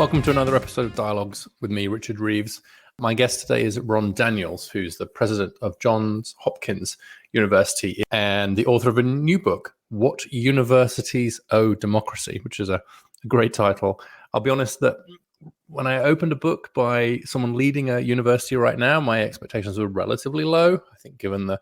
Welcome to another episode of Dialogues with me, Richard Reeves. My guest today is Ron Daniels, who's the president of Johns Hopkins University and the author of a new book, What Universities Owe Democracy, which is a great title. I'll be honest that when I opened a book by someone leading a university right now, my expectations were relatively low. I think given the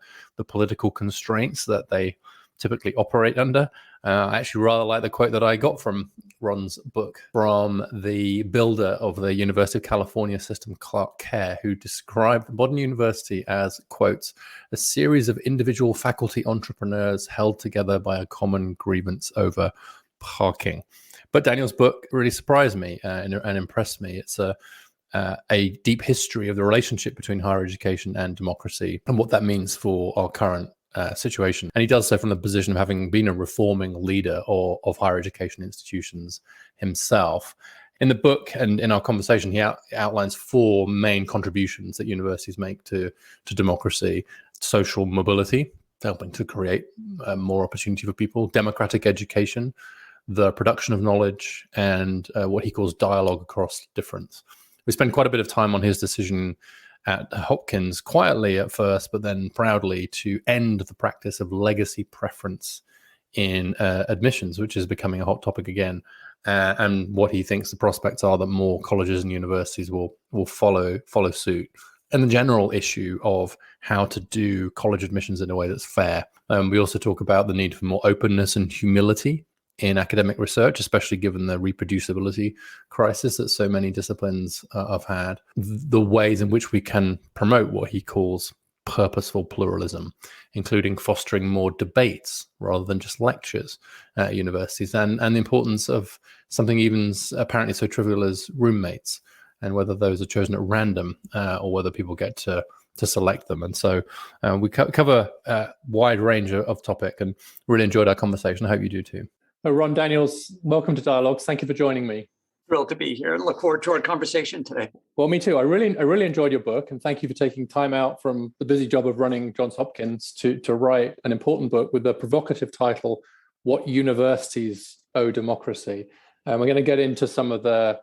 political constraints that they typically operate under. I actually rather like the quote that I got from Ron's book from the builder of the University of California system, Clark Kerr, who described the modern university as, quote, a series of individual faculty entrepreneurs held together by a common grievance over parking. But Daniel's book really surprised me and impressed me. It's a deep history of the relationship between higher education and democracy and what that means for our current situation. And he does so from the position of having been a reforming leader of higher education institutions himself. In the book and in our conversation, he outlines four main contributions that universities make to democracy: social mobility, helping to create more opportunity for people; democratic education; the production of knowledge; and what he calls dialogue across difference. We spend quite a bit of time on his decision at Hopkins, quietly at first, but then proudly, to end the practice of legacy preference in admissions, which is becoming a hot topic again, and what he thinks the prospects are that more colleges and universities will follow suit, and the general issue of how to do college admissions in a way that's fair. We also talk about the need for more openness and humility in academic research, especially given the reproducibility crisis that so many disciplines have had, the ways in which we can promote what he calls purposeful pluralism, including fostering more debates rather than just lectures at universities, and the importance of something even apparently so trivial as roommates, and whether those are chosen at random or whether people get to select them. And so we cover a wide range of topic, and really enjoyed our conversation. I hope you do too. Ron Daniels, welcome to Dialogues. Thank you for joining me. Thrilled to be here and look forward to our conversation today. Well, me too. I really enjoyed your book, and thank you for taking time out from the busy job of running Johns Hopkins to write an important book with the provocative title, What Universities Owe Democracy. We're going to get into some of the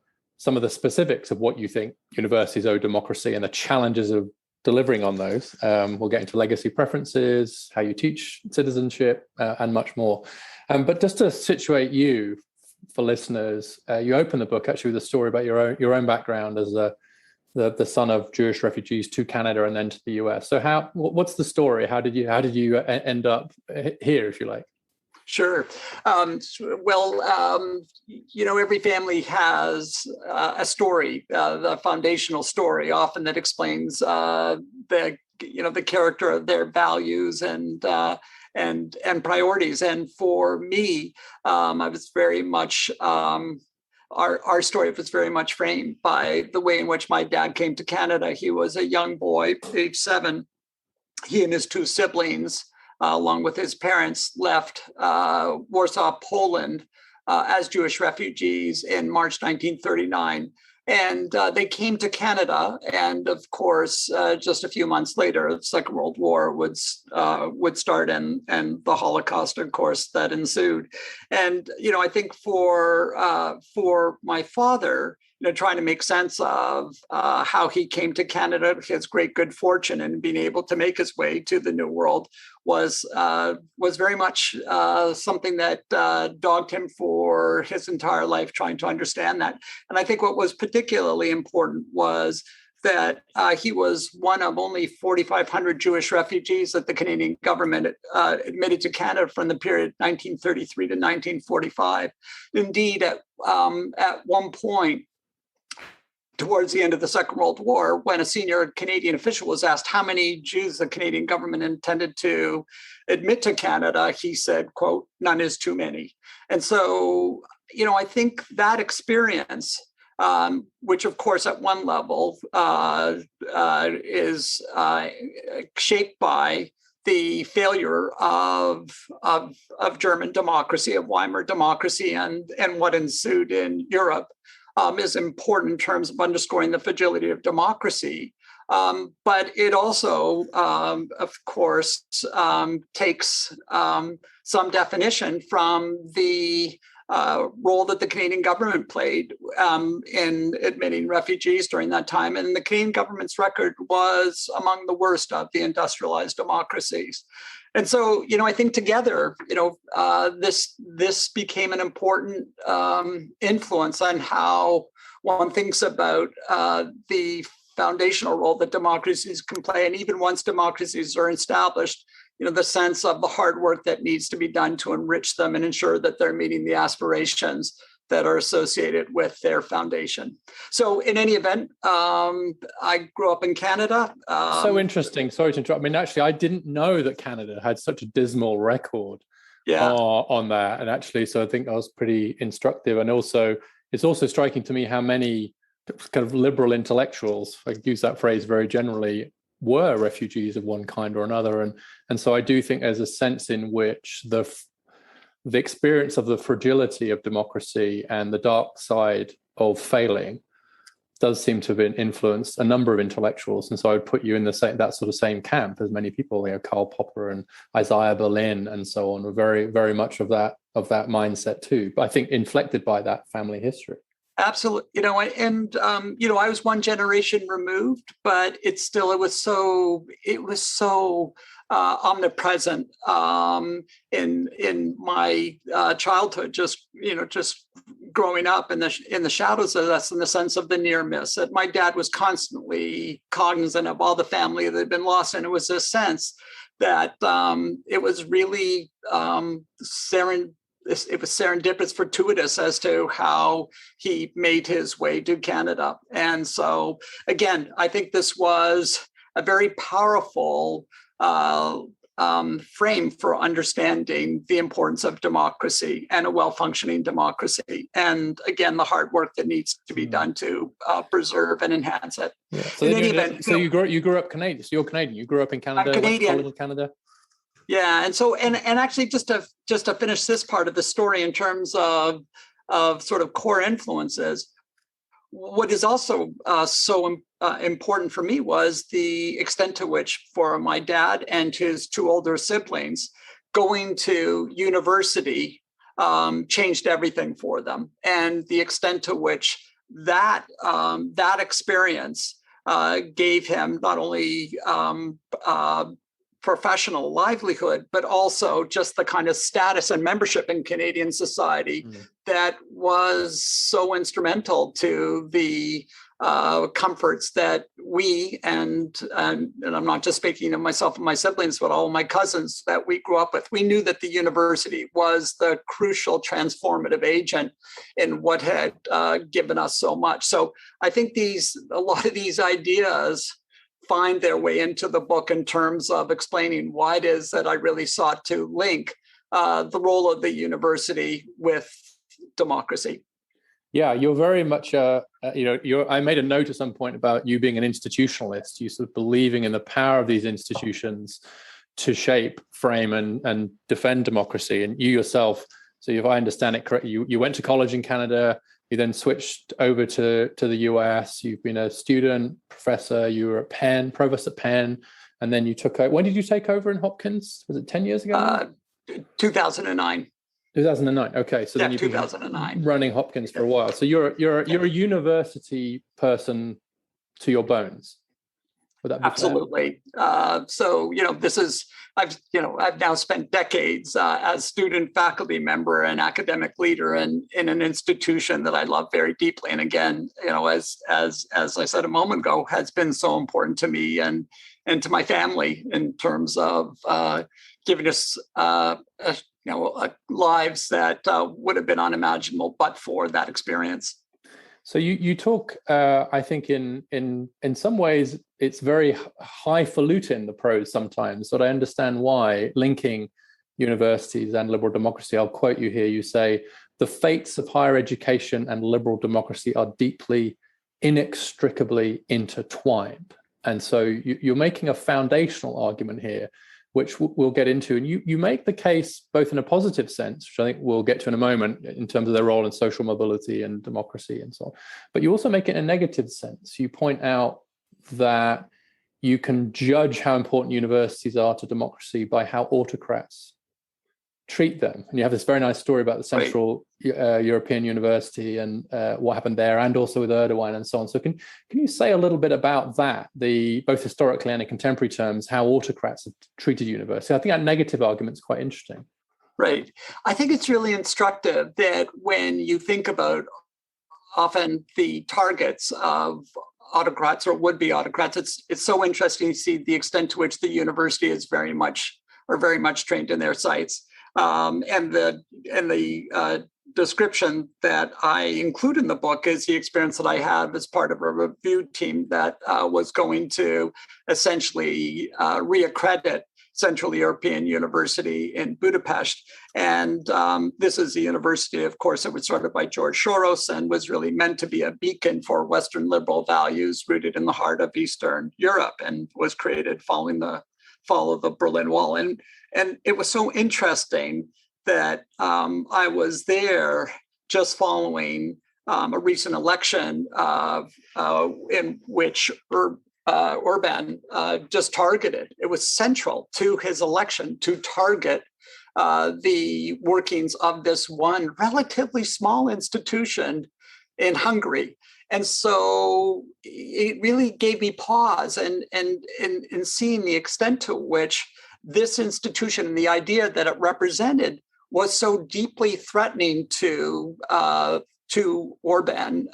specifics of what you think universities owe democracy and the challenges of delivering on those. We'll get into legacy preferences, how you teach citizenship, and much more. But just to situate you for listeners, you open the book actually with a story about your own background as the son of Jewish refugees to Canada and then to the US. So what's the story? How did you end up here, if you like? Sure. Every family has a story, the foundational story, often that explains the character of their values and priorities. And for me, I was very much our story was very much framed by the way in which my dad came to Canada. He was a young boy, age 7. He and his two siblings, along with his parents, left Warsaw, Poland, as Jewish refugees in March 1939. And they came to Canada, and of course, just a few months later, the Second World War would start, and the Holocaust, of course, that ensued. And I think for my father, trying to make sense of how he came to Canada, his great good fortune in being able to make his way to the New World was very much something that dogged him for his entire life, trying to understand that. And I think what was particularly important was that he was one of only 4,500 Jewish refugees that the Canadian government admitted to Canada from the period 1933 to 1945. Indeed, at one point, towards the end of the Second World War, when a senior Canadian official was asked how many Jews the Canadian government intended to admit to Canada, he said, quote, "None is too many." And so, I think that experience, which of course at one level is shaped by the failure of German democracy, of Weimar democracy, and what ensued in Europe, is important in terms of underscoring the fragility of democracy. But it also, of course, takes some definition from the role that the Canadian government played in admitting refugees during that time. And the Canadian government's record was among the worst of the industrialized democracies. And so, I think together, this became an important influence on how one thinks about the foundational role that democracies can play. And even once democracies are established, the sense of the hard work that needs to be done to enrich them and ensure that they're meeting the aspirations that are associated with their foundation. So in any event, I grew up in Canada. So interesting. Sorry to interrupt. I mean, actually, I didn't know that Canada had such a dismal record on that. And actually, so I think that was pretty instructive. And also, it's also striking to me how many kind of liberal intellectuals, if I could use that phrase very generally, were refugees of one kind or another. And so I do think there's a sense in which the experience of the fragility of democracy and the dark side of failing does seem to have influenced a number of intellectuals. And so I would put you in that sort of same camp as many people, Karl Popper and Isaiah Berlin and so on, were very, very much of that mindset too. But I think inflected by that family history. Absolutely. I was one generation removed, but it was so omnipresent in my childhood, just growing up in the shadows of us, in the sense of the near miss. That my dad was constantly cognizant of all the family that had been lost, and it was a sense that it was really it was serendipitous, fortuitous as to how he made his way to Canada. And so, again, I think this was a very powerful frame for understanding the importance of democracy and a well-functioning democracy. And again, the hard work that needs to be done to preserve and enhance it. Yeah. So, you grew up Canadian. So you're Canadian. You grew up in Canada. I'm Canadian. Went to college in Canada. Yeah, and so and actually, just to finish this part of the story in terms of sort of core influences, what is also so important for me was the extent to which, for my dad and his two older siblings, going to university changed everything for them, and the extent to which that experience gave him not only professional livelihood, but also just the kind of status and membership in Canadian society that was so instrumental to the comforts that we and I'm not just speaking of myself and my siblings, but all my cousins that we grew up with. We knew that the university was the crucial transformative agent in what had given us so much. So I think a lot of these ideas find their way into the book in terms of explaining why it is that I really sought to link the role of the university with democracy. Yeah, you're very much, I made a note at some point about you being an institutionalist, you sort of believing in the power of these institutions to shape, frame, and defend democracy. And you yourself, so if I understand it correctly, you went to college in Canada. You then switched over to the US. You've been a student, professor. You were at Penn, provost at Penn, and then you took over. When did you take over in Hopkins? Was it 10 years ago? 2009. 2009. Okay, so then you've 2009. been running Hopkins for a while. So you're a university person to your bones. Would that be absolutely? So this is I've now spent decades as student, faculty member, and academic leader in an institution that I love very deeply. And again, as I said a moment ago, has been so important to me and to my family in terms of giving us lives that would have been unimaginable but for that experience. So you talk, I think in some ways, it's very highfalutin, the prose sometimes, but I understand why, linking universities and liberal democracy. I'll quote you here. You say, the fates of higher education and liberal democracy are deeply, inextricably intertwined. And so you're making a foundational argument here, which we'll get into. And you make the case both in a positive sense, which I think we'll get to in a moment, in terms of their role in social mobility and democracy and so on. But you also make it in a negative sense. You point out that you can judge how important universities are to democracy by how autocrats treat them. And you have this very nice story about the Central European University and what happened there, and also with Erdogan and so on. So can you say a little bit about that, both historically and in contemporary terms, how autocrats have treated university? I think that negative argument is quite interesting. Right. I think it's really instructive that when you think about often the targets of autocrats or would-be autocrats, it's so interesting to see the extent to which the university is very much trained in their sights. And the description that I include in the book is the experience that I had as part of a review team that was going to essentially reaccredit Central European University in Budapest. And this is a university, of course, that was started by George Soros and was really meant to be a beacon for Western liberal values rooted in the heart of Eastern Europe, and was created following the fall of the Berlin Wall. And it was so interesting that I was there just following a recent election in which Orban just targeted. It was central to his election to target the workings of this one relatively small institution in Hungary. And so it really gave me pause and seeing the extent to which this institution and the idea that it represented was so deeply threatening to Orban,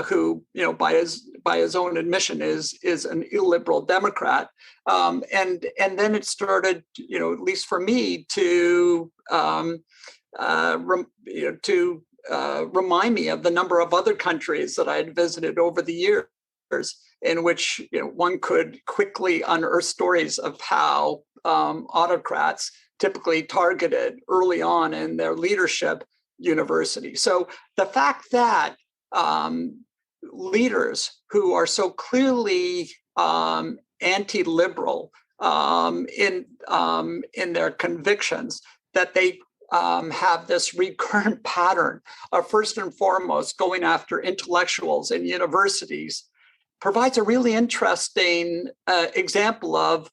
who, by his own admission is an illiberal Democrat, and then it started, at least for me, to remind me of the number of other countries that I had visited over the years, in which one could quickly unearth stories of how autocrats typically targeted early on in their leadership university. So the fact that leaders who are so clearly anti-liberal in their convictions, that they have this recurrent pattern of first and foremost going after intellectuals in universities, provides a really interesting example of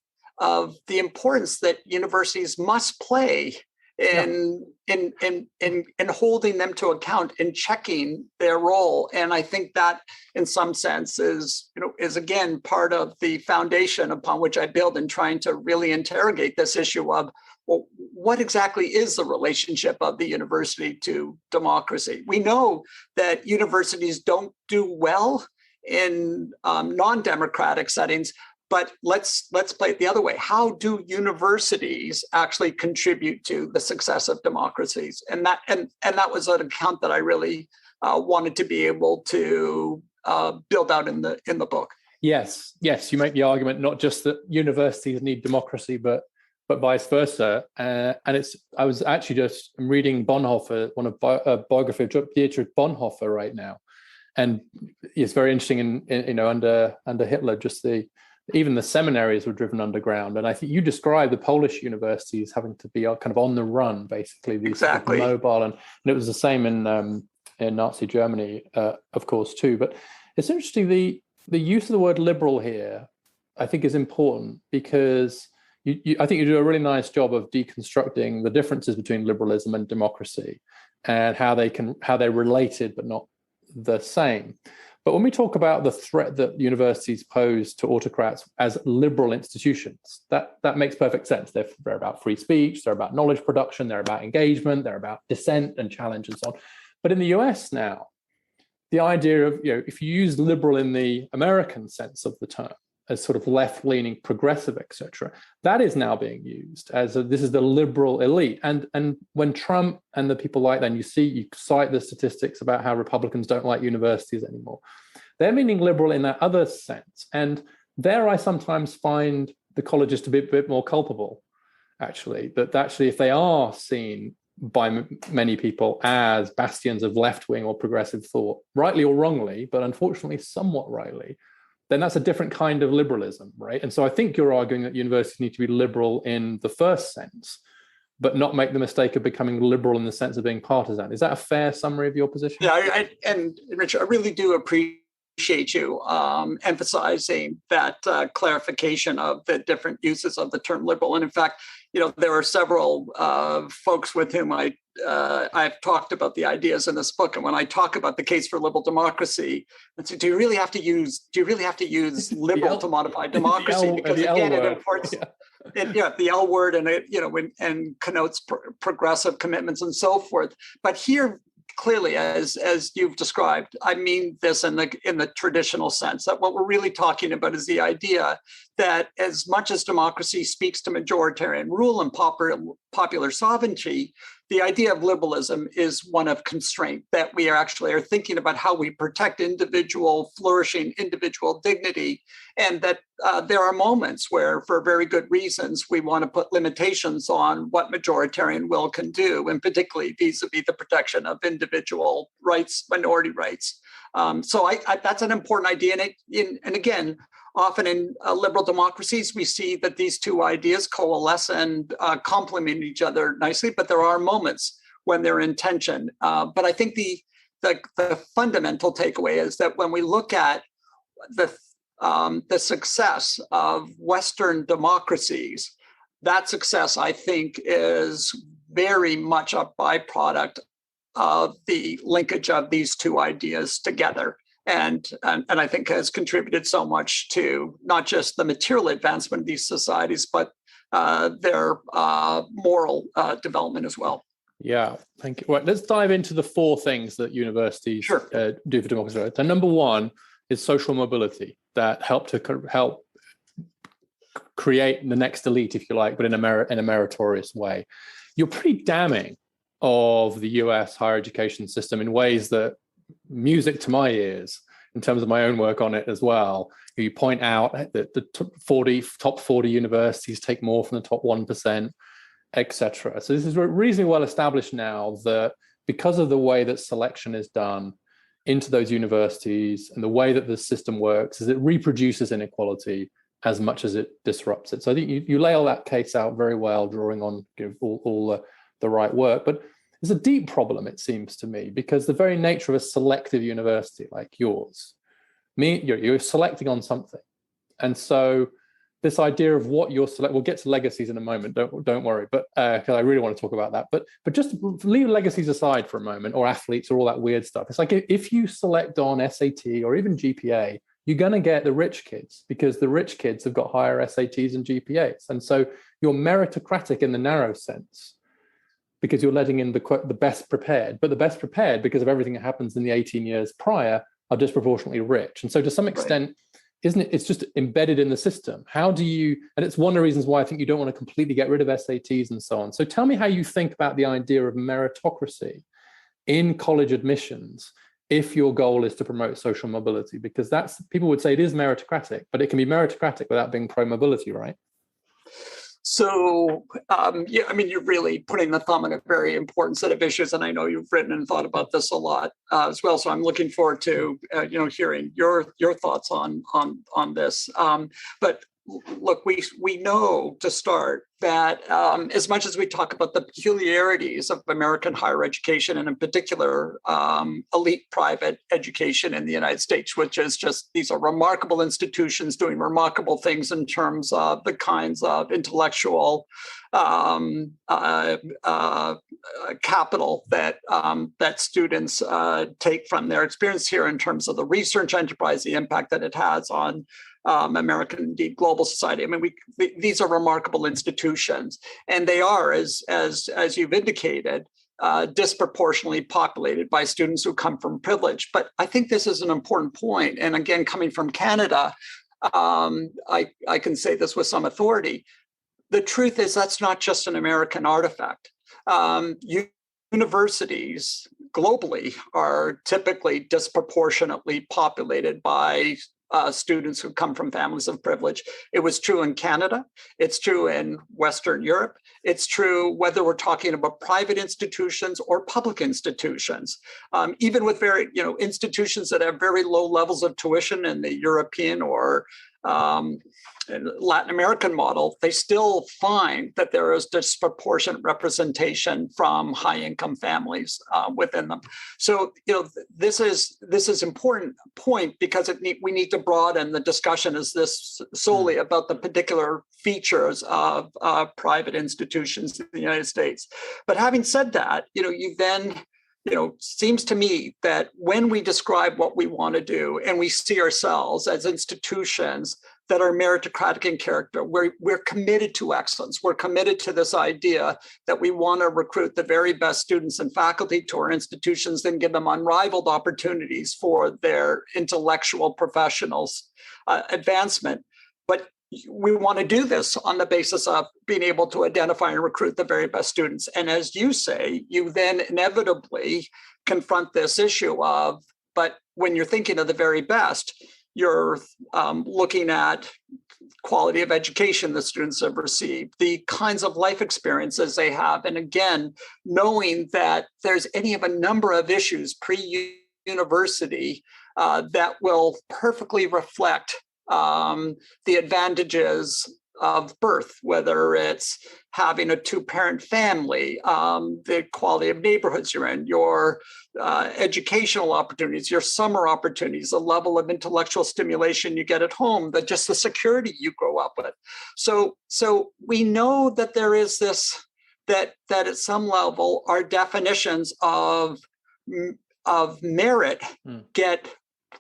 the importance that universities must play in holding them to account, in checking their role. And I think that in some sense is again part of the foundation upon which I build in trying to really interrogate this issue of, well, what exactly is the relationship of the university to democracy? We know that universities don't do well in non-democratic settings, but let's play it the other way. How do universities actually contribute to the success of democracies? And that was an account that I really wanted to be able to build out in the book. Yes, you make the argument not just that universities need democracy, but vice versa. And I was actually just reading Bonhoeffer, a biography of Dietrich Bonhoeffer right now, and it's very interesting. Under Hitler, just even the seminaries were driven underground. And I think you described the Polish universities having to be kind of on the run, basically, these exactly sort of mobile, and it was the same in Nazi Germany, of course, too. But it's interesting, the use of the word liberal here, I think, is important, because I think you do a really nice job of deconstructing the differences between liberalism and democracy, and how they're related but not the same. But when we talk about the threat that universities pose to autocrats as liberal institutions, that makes perfect sense. They're about free speech, they're about knowledge production, they're about engagement, they're about dissent and challenge and so on. But in the US now, the idea of, if you use liberal in the American sense of the term, as sort of left-leaning, progressive, etc., that is now being used as this is the liberal elite. And when Trump and the people like that, and you cite the statistics about how Republicans don't like universities anymore, they're meaning liberal in that other sense. And there I sometimes find the colleges to be a bit more culpable, actually, that actually if they are seen by many people as bastions of left-wing or progressive thought, rightly or wrongly, but unfortunately somewhat rightly, then that's a different kind of liberalism, right? And so I think you're arguing that universities need to be liberal in the first sense, but not make the mistake of becoming liberal in the sense of being partisan. Is that a fair summary of your position? Yeah, and Richard, I really do appreciate appreciate you emphasizing that clarification of the different uses of the term liberal. And in fact, there are several folks with whom I've talked about the ideas in this book. And when I talk about the case for liberal democracy, I say, do you really have to use liberal to modify democracy? Because again, it imports the L word, and it and connotes progressive commitments and so forth. But here, clearly, as you've described, I mean this in the traditional sense, that what we're really talking about is the idea that as much as democracy speaks to majoritarian rule and popular sovereignty, the idea of liberalism is one of constraint, that we are thinking about how we protect flourishing individual dignity, and that there are moments where, for very good reasons, we want to put limitations on what majoritarian will can do, and particularly vis-a-vis the protection of individual rights, minority rights. So that's an important idea. And again, often in liberal democracies, we see that these two ideas coalesce and complement each other nicely, but there are moments when they're in tension. But I think the fundamental takeaway is that when we look at the success of Western democracies, that success, I think, is very much a byproduct of the linkage of these two ideas together. And I think has contributed so much to not just the material advancement of these societies, but their moral development as well. Yeah, thank you. Right, let's dive into the four things that universities do for democracy. So number one is social mobility, that help create the next elite, if you like, but in a meritorious way. You're pretty damning of the US higher education system in ways that music to my ears, in terms of my own work on it as well. You point out that the top 40 universities take more from the top 1%, etc. So this is reasonably well established now, that because of the way that selection is done into those universities and the way that the system works, is it reproduces inequality as much as it disrupts it. So I think you lay all that case out very well, drawing on all the right work. But there's a deep problem, it seems to me, because the very nature of a selective university like yours, you're selecting on something. And so this idea of what you're we'll get to legacies in a moment, don't worry, but because I really want to talk about that. But just leave legacies aside for a moment, or athletes or all that weird stuff. It's like if you select on SAT or even GPA, you're going to get the rich kids, because the rich kids have got higher SATs and GPAs. And so you're meritocratic in the narrow sense, because you're letting in the best prepared, but the best prepared, because of everything that happens in the 18 years prior, are disproportionately rich. And so to some extent, isn't it, it's just embedded in the system. How do you, and it's one of the reasons why I think you don't want to completely get rid of SATs and so on. So tell me how you think about the idea of meritocracy in college admissions, if your goal is to promote social mobility, because people would say it is meritocratic, but it can be meritocratic without being pro-mobility, right? So, you're really putting the thumb on a very important set of issues, and I know you've written and thought about this a lot as well. So I'm looking forward to hearing your thoughts on this. But look, we know to start that as much as we talk about the peculiarities of American higher education, and in particular elite private education in the United States, which is just, these are remarkable institutions doing remarkable things in terms of the kinds of intellectual capital that students take from their experience here, in terms of the research enterprise, the impact that it has on American, indeed global society. I mean, these are remarkable institutions, and they are, as you've indicated, disproportionately populated by students who come from privilege. But I think this is an important point. And again, coming from Canada, I can say this with some authority. The truth is, that's not just an American artifact. Universities globally are typically disproportionately populated by students who come from families of privilege. It was true in Canada. It's true in Western Europe. It's true whether we're talking about private institutions or public institutions. Even with institutions that have very low levels of tuition in the European or Latin American model, they still find that there is disproportionate representation from high-income families within them. So, this is important point because we need to broaden the discussion. Is this solely about the particular features of private institutions in the United States? But having said that, you then seems to me that when we describe what we want to do and we see ourselves as institutions that are meritocratic in character, we're committed to excellence. We're committed to this idea that we want to recruit the very best students and faculty to our institutions and give them unrivaled opportunities for their intellectual professionals advancement. But we want to do this on the basis of being able to identify and recruit the very best students. And as you say, you then inevitably confront this issue of, but when you're thinking of the very best, you're looking at quality of education the students have received, the kinds of life experiences they have. And again, knowing that there's any of a number of issues pre-university that will perfectly reflect the advantages of birth, whether it's having a two-parent family, the quality of neighborhoods you're in, your educational opportunities, your summer opportunities, the level of intellectual stimulation you get at home, just the security you grow up with. So we know that there is this, that at some level, our definitions of merit get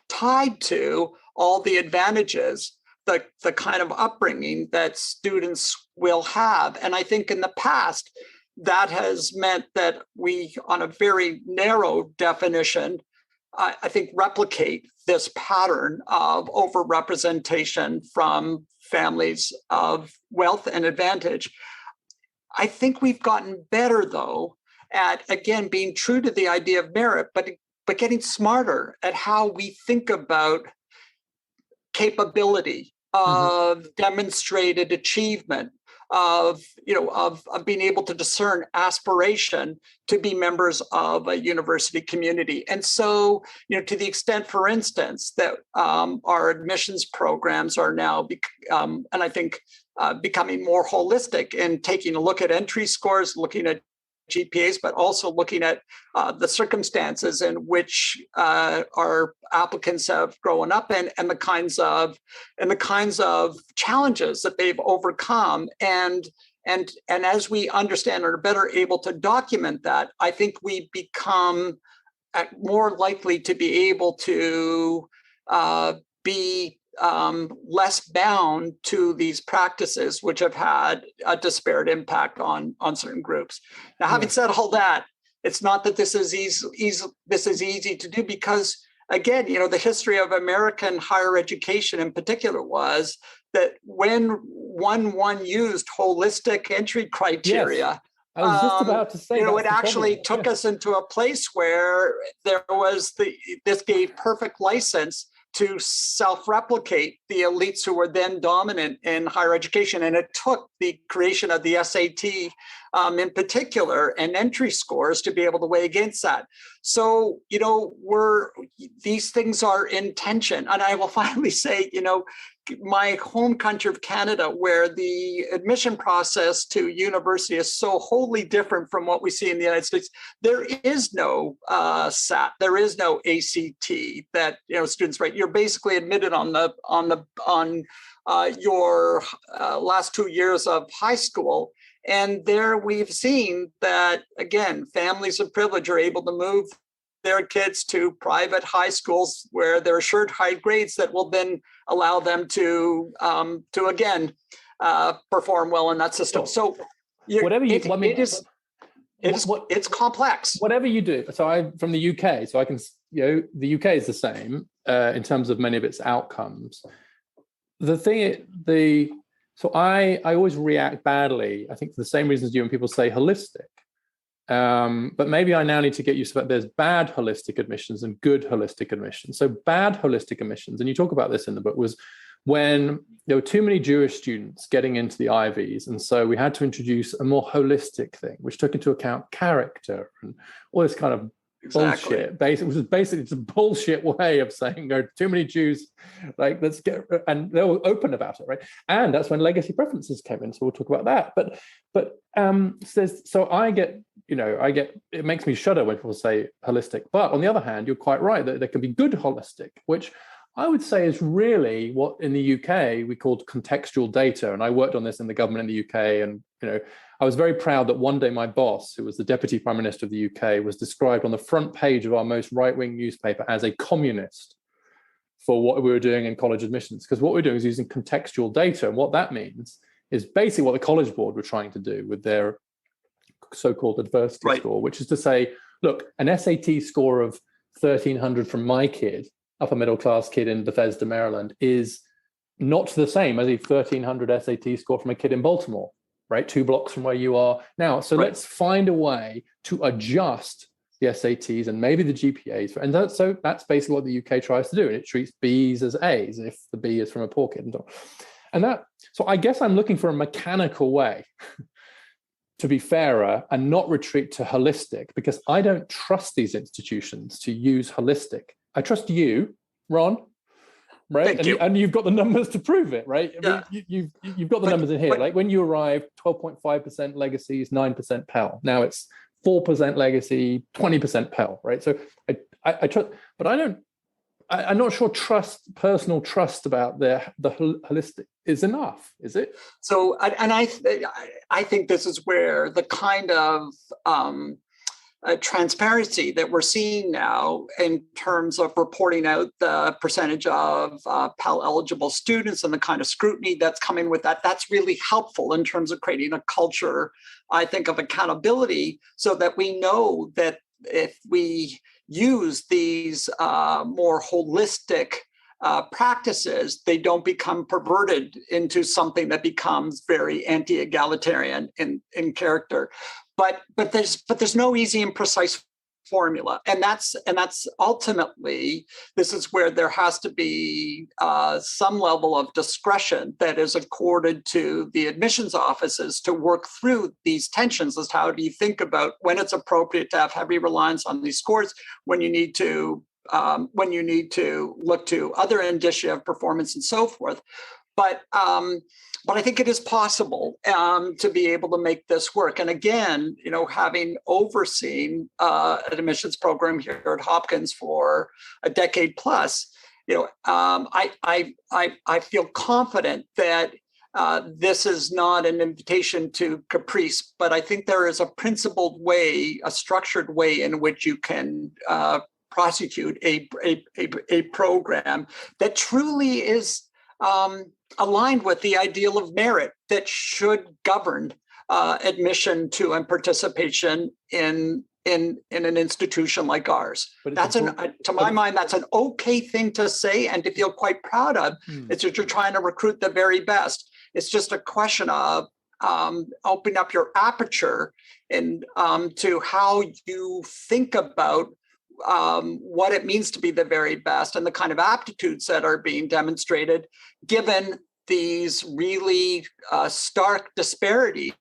tied to all the advantages, the kind of upbringing that students will have. And I think in the past, that has meant that we, on a very narrow definition, I think replicate this pattern of overrepresentation from families of wealth and advantage. I think we've gotten better, though, at, again, being true to the idea of merit, but getting smarter at how we think about capability of demonstrated achievement, of being able to discern aspiration to be members of a university community. And so, to the extent, for instance, that our admissions programs are now, and I think becoming more holistic in taking a look at entry scores, looking at GPAs, but also looking at the circumstances in which our applicants have grown up in, and the kinds of challenges that they've overcome. And as we understand and are better able to document that, I think we become more likely to be able to be less bound to these practices, which have had a disparate impact on certain groups. Now, having said all that, it's not that this is easy to do, because, again, the history of American higher education in particular was that when one used holistic entry criteria, I was just about to say, it actually took us into a place where there was this gave perfect license to self-replicate the elites who were then dominant in higher education. And it took the creation of the SAT in particular and entry scores to be able to weigh against that. So, these things are in tension. And I will finally say, my home country of Canada, where the admission process to university is so wholly different from what we see in the United States, there is no SAT, there is no ACT that students write. You're basically admitted on your last 2 years of high school, and there we've seen that, again, families of privilege are able to move their kids to private high schools where they're assured high grades that will then allow them to again perform well in that system. So it's complex. Whatever you do. So I'm from the UK, so I can the UK is the same in terms of many of its outcomes. So I always react badly, I think, for the same reasons you, when people say holistic. But maybe I now need to get used to that. There's bad holistic admissions and good holistic admissions. So bad holistic admissions, and you talk about this in the book, was when there were too many Jewish students getting into the Ivies. And so we had to introduce a more holistic thing, which took into account character and all this kind of bullshit. Basically, which is basically it's a bullshit way of saying there are too many Jews. Like, let's get, and they were open about it, right? And that's when legacy preferences came in. So we'll talk about that. But so I get it makes me shudder when people say holistic. But on the other hand, you're quite right that there can be good holistic, which I would say is really what in the UK we called contextual data. And I worked on this in the government in the UK. And, I was very proud that one day my boss, who was the Deputy Prime Minister of the UK, was described on the front page of our most right-wing newspaper as a communist for what we were doing in college admissions. Because what we're doing is using contextual data. And what that means is basically what the College Board were trying to do with their so-called adversity score, which is to say, look, an SAT score of 1,300 from my kid, upper middle class kid in Bethesda, Maryland, is not the same as a 1,300 SAT score from a kid in Baltimore, right? 2 blocks from where you are now. So let's find a way to adjust the SATs and maybe the GPAs. And that's basically what the UK tries to do. And it treats Bs as As if the B is from a poor kid. So I guess I'm looking for a mechanical way to be fairer and not retreat to holistic, because I don't trust these institutions to use holistic. I trust you, Ron, right? And you've got the numbers to prove it, right? I mean, you've got the numbers in here. Like when you arrived, 12.5% legacies, 9% Pell. Now it's 4% legacy, 20% Pell, right? So I trust, but I'm not sure personal trust about the holistic is enough, is it? So, I think this is where the kind of transparency that we're seeing now in terms of reporting out the percentage of Pell eligible students and the kind of scrutiny that's coming with that, that's really helpful in terms of creating a culture, I think, of accountability, so that we know that if we use these more holistic practices, they don't become perverted into something that becomes very anti-egalitarian in character. But there's no easy and precise formula, and that's ultimately, this is where there has to be some level of discretion that is accorded to the admissions offices to work through these tensions. As how do you think about when it's appropriate to have heavy reliance on these scores, when you need to look to other indicia of performance and so forth. But I think it is possible to be able to make this work. And again, having overseen an admissions program here at Hopkins for a decade plus, I feel confident that this is not an invitation to caprice, but I think there is a principled way, a structured way in which you can prosecute a program that truly is aligned with the ideal of merit that should govern admission to and participation in an institution like ours. That's to my mind, that's an okay thing to say and to feel quite proud of. It's that you're trying to recruit the very best. It's just a question of opening up your aperture and to how you think about what it means to be the very best and the kind of aptitudes that are being demonstrated, given these really stark disparities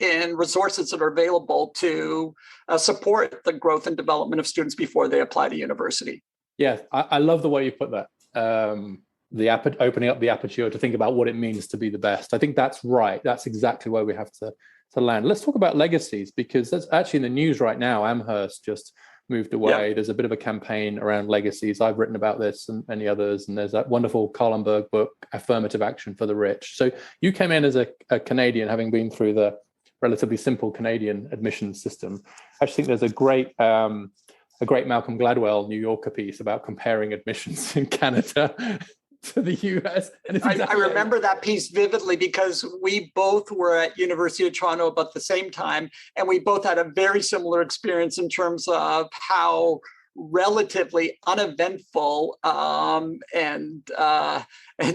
in resources that are available to support the growth and development of students before they apply to university. Yeah, I love the way you put that. Opening up the aperture to think about what it means to be the best. I think that's right. That's exactly where we have to land. Let's talk about legacies, because that's actually in the news right now. Amherst just moved away. Yeah. There's a bit of a campaign around legacies. I've written about this and many others. And there's that wonderful Carlenberg book, Affirmative Action for the Rich. So you came in as a Canadian, having been through the relatively simple Canadian admissions system. I just think there's a great Malcolm Gladwell New Yorker piece about comparing admissions in Canada to the US. And I remember that piece vividly because we both were at University of Toronto about the same time, and we both had a very similar experience in terms of how relatively uneventful and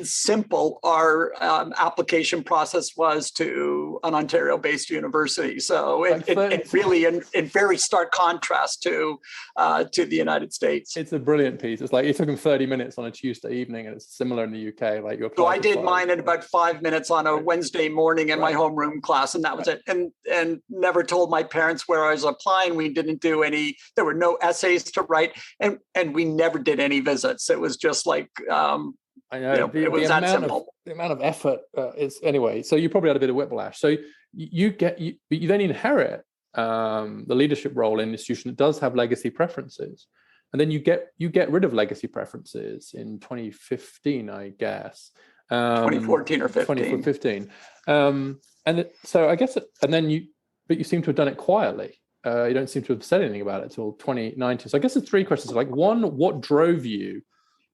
simple our application process was to to an Ontario-based university. So Like really in very stark contrast to the United States. It's a brilliant piece. It's like it took him 30 minutes on a Tuesday evening, and it's similar in the UK. Like you So I did mine in about 5 minutes on a Wednesday morning in my homeroom class, and that was it. And never told my parents where I was applying. We didn't do any. There were no essays to write, and we never did any visits. It was just like I know, it was that simple. The amount of effort is anyway. So you probably had a bit of whiplash. So you then inherit the leadership role in an institution that does have legacy preferences, and then you get rid of legacy preferences in 2015, I guess. 2014 or 15. 2015. So I guess, but you seem to have done it quietly. You don't seem to have said anything about it until 2019. So I guess the three questions are like, one, what drove you,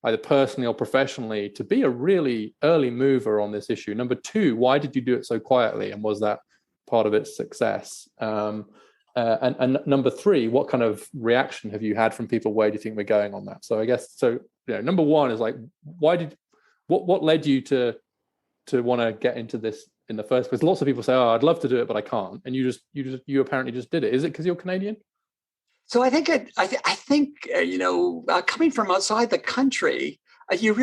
either personally or professionally, to be a really early mover on this issue? Number two, why did you do it so quietly, and was that part of its success? And number three, what kind of reaction have you had from people? Where do you think we're going on that? So I guess, number one is like, what led you to want to get into this in the first place? Lots of people say, "Oh, I'd love to do it, but I can't," and you apparently just did it. Is it because you're Canadian? So I think coming from outside the country, you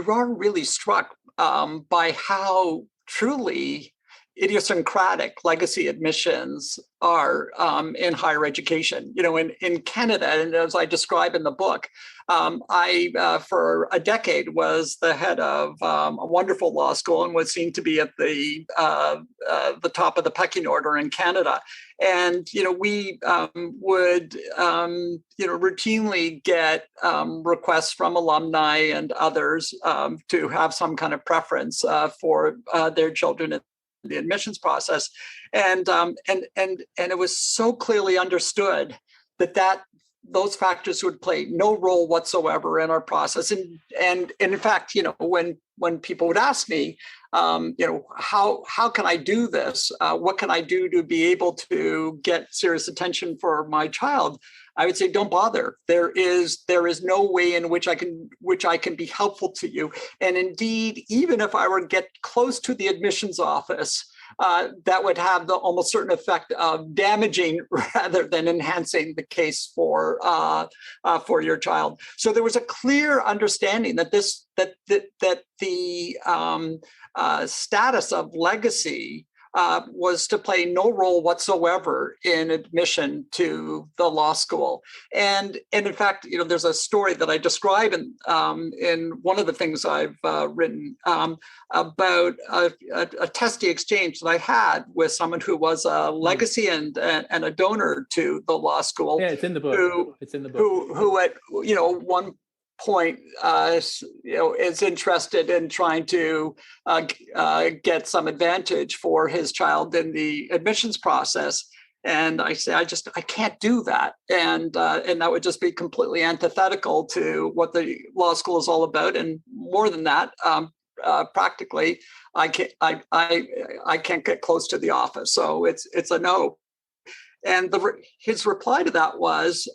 are really struck by how truly idiosyncratic legacy admissions are in higher education. In Canada, and as I describe in the book, I for a decade was the head of a wonderful law school and was seen to be at the top of the pecking order in Canada. And we would routinely get requests from alumni and others to have some kind of preference for their children in the admissions process, and it was so clearly understood that those factors would play no role whatsoever in our process. And in fact, when people would ask me, how can I do this? What can I do to be able to get serious attention for my child? I would say, don't bother. There is no way in which I can be helpful to you. And indeed, even if I were to get close to the admissions office, that would have the almost certain effect of damaging rather than enhancing the case for your child. So there was a clear understanding that the status of legacy was to play no role whatsoever in admission to the law school. And in fact, there's a story that I describe in one of the things I've written about a testy exchange that I had with someone who was a legacy and a donor to the law school. Yeah, it's in the book. Who at one point is interested in trying to get some advantage for his child in the admissions process, and I say I can't do that, and that would just be completely antithetical to what the law school is all about, and more than that, practically I can't get close to the office, so it's a no. And his reply to that was,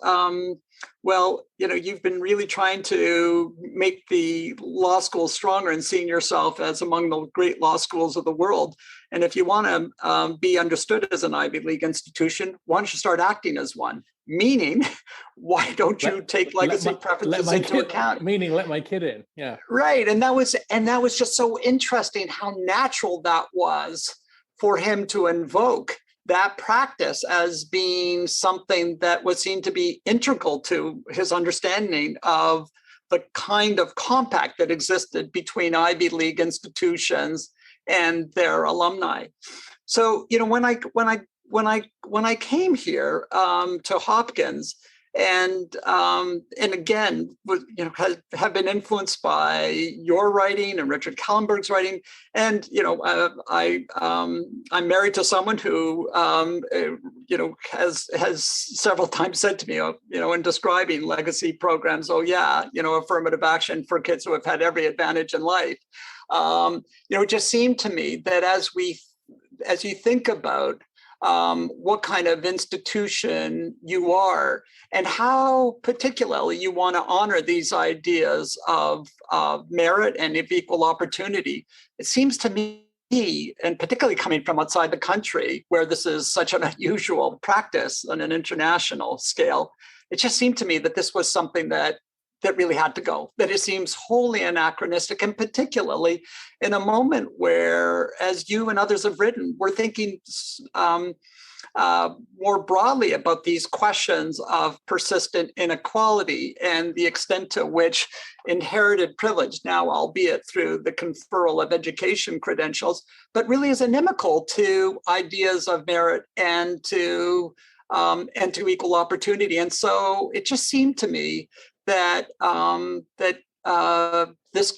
well, you've been really trying to make the law school stronger and seeing yourself as among the great law schools of the world. And if you want to be understood as an Ivy League institution, why don't you start acting as one? Meaning, why don't you take legacy preferences into account? Meaning, let my kid in. Yeah. Right. And that was just so interesting how natural that was for him to invoke that practice as being something that was seen to be integral to his understanding of the kind of compact that existed between Ivy League institutions and their alumni. So, when I came here to Hopkins, and again, have been influenced by your writing and Richard Kallenberg's writing, and I'm married to someone who has several times said to me, in describing legacy programs, affirmative action for kids who have had every advantage in life. It just seemed to me that as you think about what kind of institution you are and how particularly you want to honor these ideas of merit and of equal opportunity, it seems to me and particularly coming from outside the country, where this is such an unusual practice on an international scale, it just seemed to me that this was something that really had to go, that it seems wholly anachronistic, and particularly in a moment where, as you and others have written, we're thinking more broadly about these questions of persistent inequality and the extent to which inherited privilege, now albeit through the conferral of education credentials, but really is inimical to ideas of merit and to equal opportunity. And so it just seemed to me that this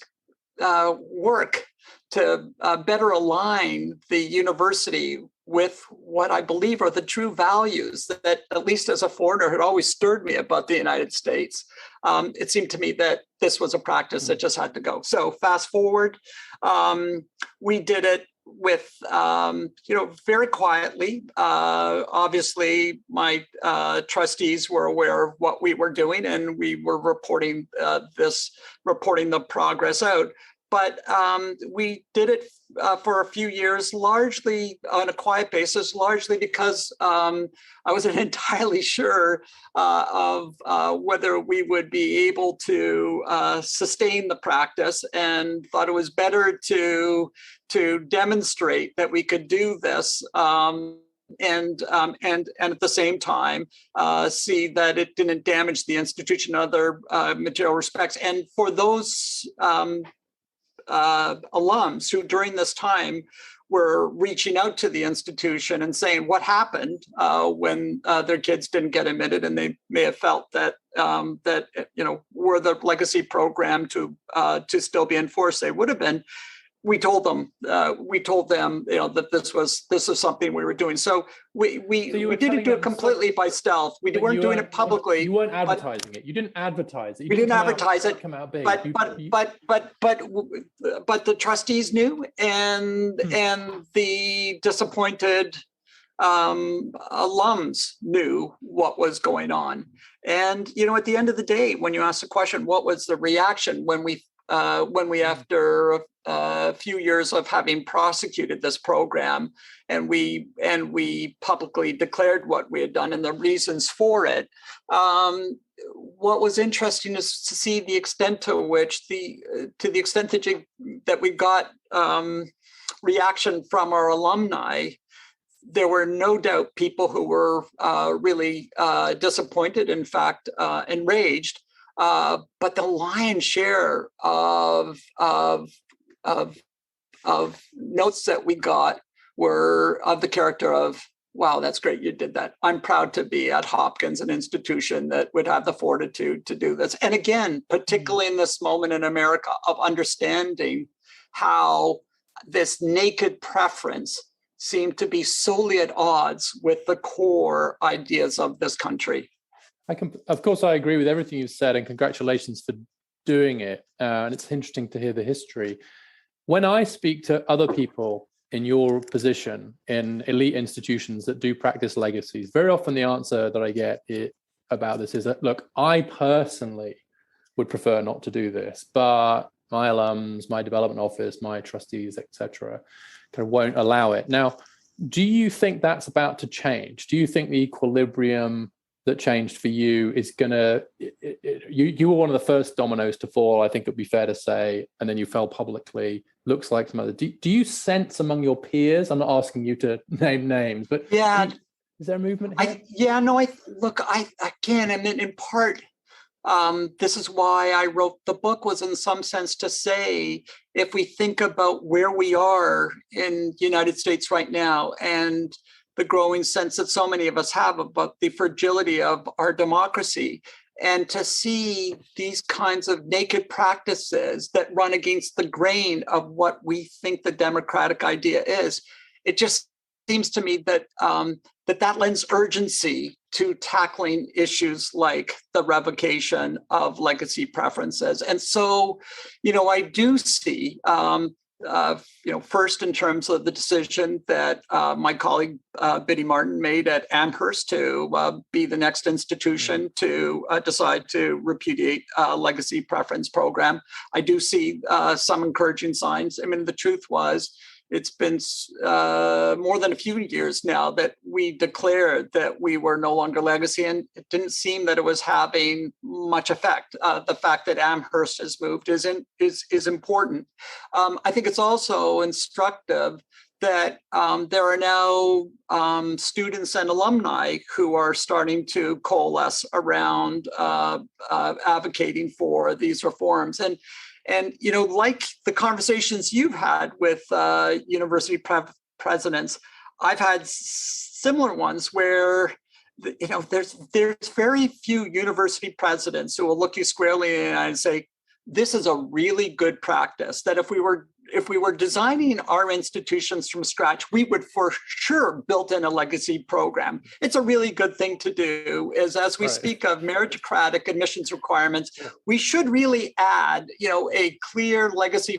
work to better align the university with what I believe are the true values that, at least as a foreigner, had always stirred me about the United States. It seemed to me that this was a practice that just had to go. So fast forward, we did it with, very quietly. Obviously, my trustees were aware of what we were doing, and we were reporting the progress out. But we did it for a few years, largely on a quiet basis, largely because I wasn't entirely sure of whether we would be able to sustain the practice, and thought it was better to demonstrate that we could do this. And at the same time, see that it didn't damage the institution in other material respects. And for those alums who during this time were reaching out to the institution and saying what happened when their kids didn't get admitted, and they may have felt that were the legacy program to still be enforced, they would have been. We told them that this was something we were doing. So we didn't do it completely by stealth. We weren't doing it publicly. You weren't advertising it. You didn't advertise it. We didn't advertise it. Come out big. But the trustees knew, and the disappointed alums knew what was going on. And at the end of the day, when you ask the question, what was the reaction when we after a few years of having prosecuted this program, and we publicly declared what we had done and the reasons for it, what was interesting is to see the extent to which that we got reaction from our alumni. There were no doubt people who were really disappointed, in fact, enraged. But the lion's share of notes that we got were of the character of, wow, that's great, you did that. I'm proud to be at Hopkins, an institution that would have the fortitude to do this. And again, particularly in this moment in America of understanding how this naked preference seemed to be solely at odds with the core ideas of this country. Of course, I agree with everything you've said, and congratulations for doing it. And it's interesting to hear the history. When I speak to other people in your position in elite institutions that do practice legacies, very often the answer that I get about this is that, look, I personally would prefer not to do this, but my alums, my development office, my trustees, etc., kind of won't allow it. Now, do you think that's about to change? Do you think the equilibrium that changed for you is you were one of the first dominoes to fall, I think it would be fair to say, and then you fell publicly, looks like some other. Do you sense among your peers, I'm not asking you to name names, but yeah, is there a movement here? In part, this is why I wrote the book, was in some sense to say, if we think about where we are in the United States right now, and the growing sense that so many of us have about the fragility of our democracy, and to see these kinds of naked practices that run against the grain of what we think the democratic idea is, it just seems to me that that lends urgency to tackling issues like the revocation of legacy preferences. And so, I do see, first in terms of the decision that my colleague Biddy Martin made at Amherst to be the next institution to decide to repudiate legacy preference program. I do see some encouraging signs. I mean, the truth was, it's been more than a few years now that we declared that we were no longer legacy, and it didn't seem that it was having much effect. The fact that Amherst has moved is important. I think it's also instructive that there are now students and alumni who are starting to coalesce around advocating for these reforms. And like the conversations you've had with university presidents, I've had similar ones where there's very few university presidents who will look you squarely in the eye and say, this is a really good practice, that if we were designing our institutions from scratch, we would for sure build in a legacy program. It's a really good thing to do. As we speak of meritocratic admissions requirements, we should really add, a clear legacy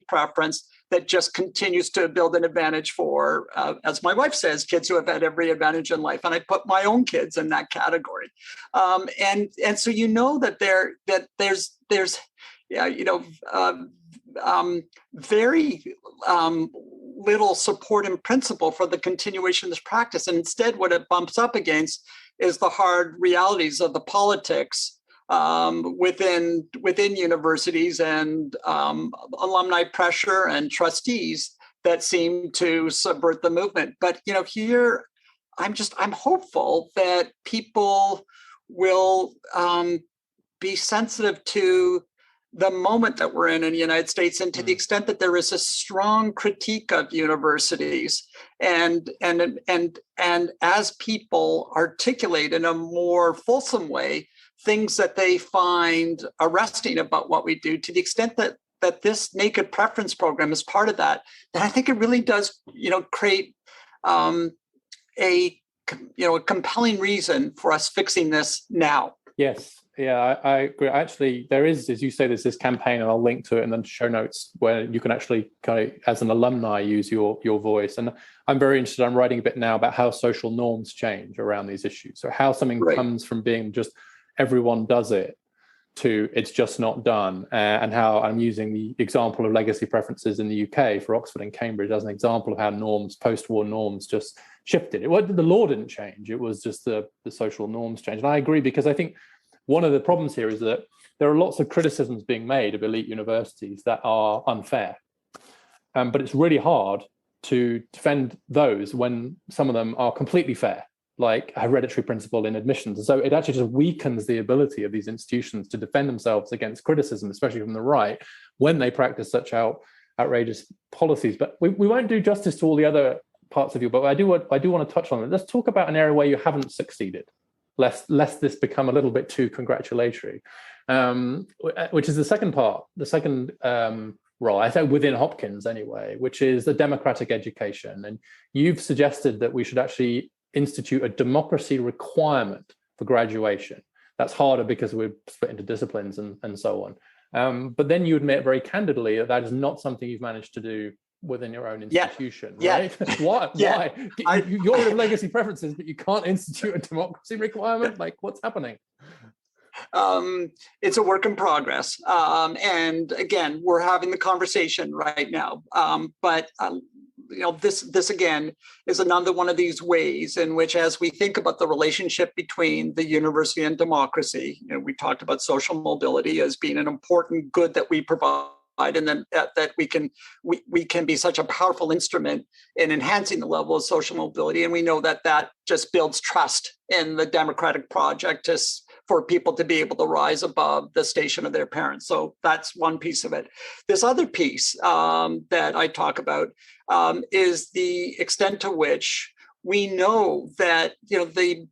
preference that just continues to build an advantage for, as my wife says, kids who have had every advantage in life. And I put my own kids in that category. And so that there's very little support in principle for the continuation of this practice. And instead, what it bumps up against is the hard realities of the politics within universities and alumni pressure and trustees that seem to subvert the movement. But here, I'm hopeful that people will be sensitive to the moment that we're in the United States, and to the extent that there is a strong critique of universities, and as people articulate in a more fulsome way things that they find arresting about what we do, to the extent that this naked preference program is part of that, then I think it really does, create a compelling reason for us fixing this now. Yes. Yeah, I agree. Actually, there is, as you say, there's this campaign, and I'll link to it in the show notes, where you can actually kind of, as an alumni, use your voice. And I'm very interested. I'm writing a bit now about how social norms change around these issues. So how something comes from being just everyone does it to it's just not done, and how I'm using the example of legacy preferences in the UK for Oxford and Cambridge as an example of how norms, post-war norms, just shifted. The law didn't change. It was just the social norms changed. And I agree, because I think one of the problems here is that there are lots of criticisms being made of elite universities that are unfair. But it's really hard to defend those when some of them are completely fair, like a hereditary principle in admissions. And so it actually just weakens the ability of these institutions to defend themselves against criticism, especially from the right, when they practice such outrageous policies. But we won't do justice to all the other parts of your book. I do want to touch on it. Let's talk about an area where you haven't succeeded, lest this become a little bit too congratulatory, which is the second role, I think, within Hopkins anyway, which is the democratic education. And you've suggested that we should actually institute a democracy requirement for graduation. That's harder because we're split into disciplines and so on. But then you admit very candidly that is not something you've managed to do within your own institution, right? Why? You're in legacy preferences, but you can't institute a democracy requirement? Like, what's happening? It's a work in progress. And again, we're having the conversation right now. But this again is another one of these ways in which, as we think about the relationship between the university and democracy, we talked about social mobility as being an important good that we provide, and then that we can be such a powerful instrument in enhancing the level of social mobility. And we know that just builds trust in the democratic project for people to be able to rise above the station of their parents. So that's one piece of it. This other piece that I talk about is the extent to which we know that the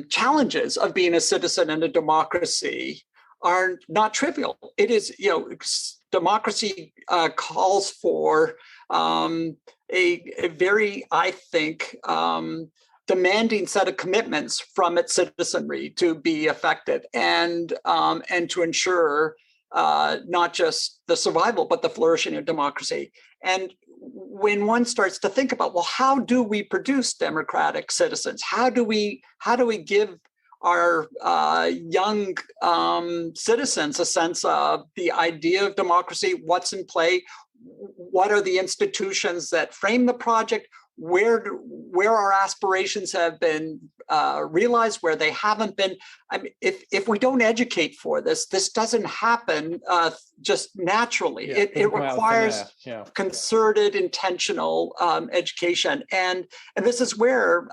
challenges of being a citizen in a democracy are not trivial. It is, democracy calls for a very, I think, demanding set of commitments from its citizenry to be effective and to ensure not just the survival, but the flourishing of democracy. And when one starts to think about, well, how do we produce democratic citizens? How do we give our young citizens a sense of the idea of democracy, what's in play, what are the institutions that frame the project, where our aspirations have been realized, where they haven't been. I mean, if we don't educate for this doesn't happen just naturally. Yeah, it requires concerted, intentional education, and this is where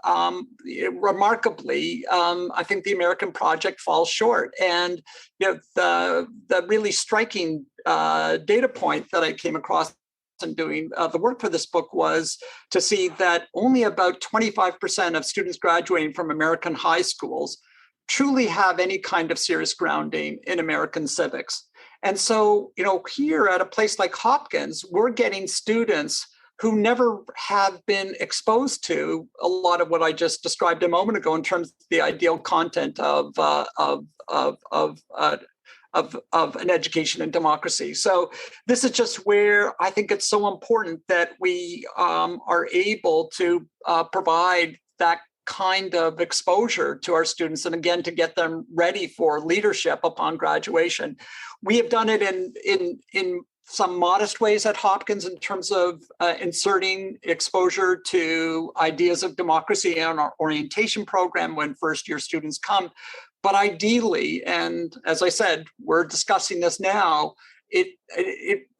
remarkably, I think the American project falls short. And the really striking data point that I came across in doing the work for this book was to see that only about 25% of students graduating from American high schools truly have any kind of serious grounding in American civics. And so, here at a place like Hopkins, we're getting students who never have been exposed to a lot of what I just described a moment ago in terms of the ideal content of an education in democracy. So this is just where I think it's so important that we are able to provide that kind of exposure to our students, and again, to get them ready for leadership upon graduation. We have done it in some modest ways at Hopkins in terms of inserting exposure to ideas of democracy in our orientation program when first-year students come. But ideally, and as I said, we're discussing this now,